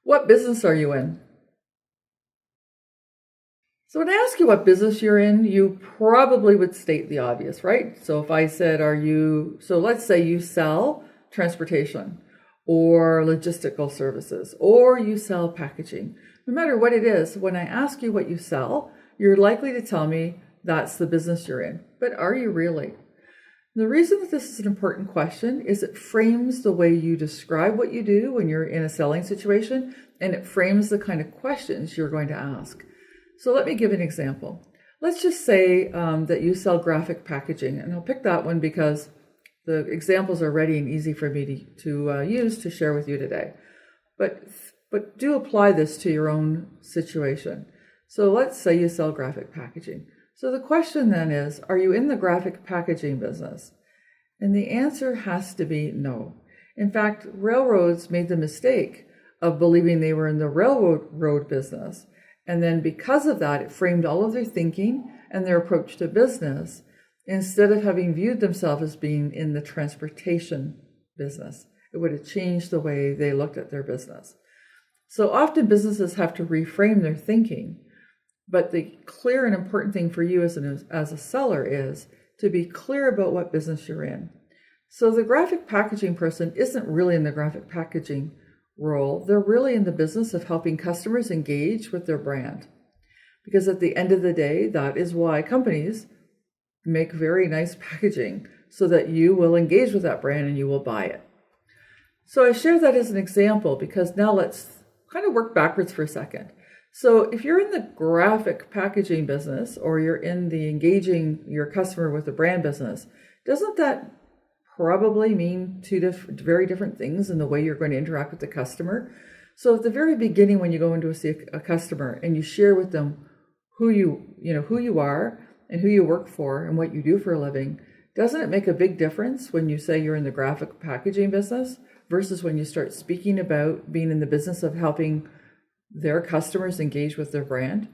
What business are you in? So when I ask you what business you're in, you probably would state the obvious, right? So if I said, let's say you sell transportation or logistical services, or you sell packaging. No matter what it is, when I ask you what you sell, you're likely to tell me that's the business you're in. But are you really? The reason that this is an important question is it frames the way you describe what you do when you're in a selling situation, and it frames the kind of questions you're going to ask. So let me give an example. Let's just say that you sell graphic packaging, and I'll pick that one because the examples are ready and easy for me to use to share with you today. But do apply this to your own situation. So let's say you sell graphic packaging. So the question then is, are you in the graphic packaging business? And the answer has to be no. In fact, railroads made the mistake of believing they were in the railroad business. And then because of that, it framed all of their thinking and their approach to business instead of having viewed themselves as being in the transportation business. It would have changed the way they looked at their business. So often businesses have to reframe their thinking, but the clear and important thing for you as a seller is to be clear about what business you're in. So the graphic packaging person isn't really in the graphic packaging role. They're really in the business of helping customers engage with their brand. Because at the end of the day, that is why companies make very nice packaging, so that you will engage with that brand and you will buy it. So I share that as an example because now let's kind of work backwards for a second. So if you're in the graphic packaging business or you're in the engaging your customer with the brand business, doesn't that probably mean two very different things in the way you're going to interact with the customer? So at the very beginning, when you go in to see a customer and you share with them who you are and who you work for and what you do for a living, doesn't it make a big difference when you say you're in the graphic packaging business versus when you start speaking about being in the business of helping their customers engage with their brand?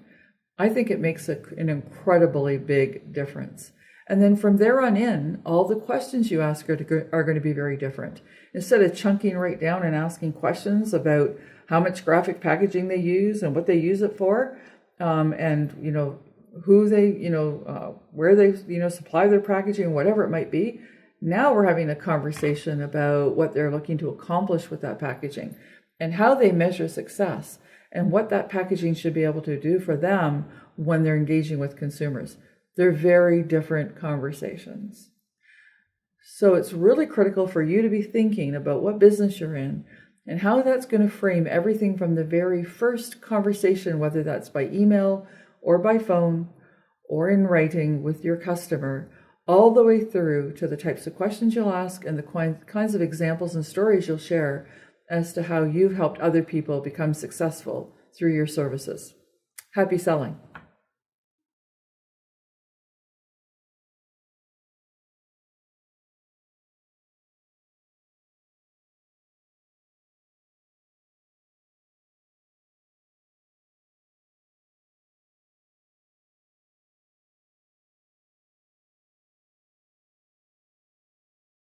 I think it makes an incredibly big difference. And then from there on in, all the questions you ask are going to be very different. Instead of chunking right down and asking questions about how much graphic packaging they use and what they use it for, and who they, where they, supply their packaging, whatever it might be. Now we're having a conversation about what they're looking to accomplish with that packaging and how they measure success and what that packaging should be able to do for them when they're engaging with consumers. They're very different conversations. So it's really critical for you to be thinking about what business you're in and how that's going to frame everything from the very first conversation, whether that's by email or by phone or in writing with your customer, all the way through to the types of questions you'll ask and the kinds of examples and stories you'll share as to how you've helped other people become successful through your services. Happy selling.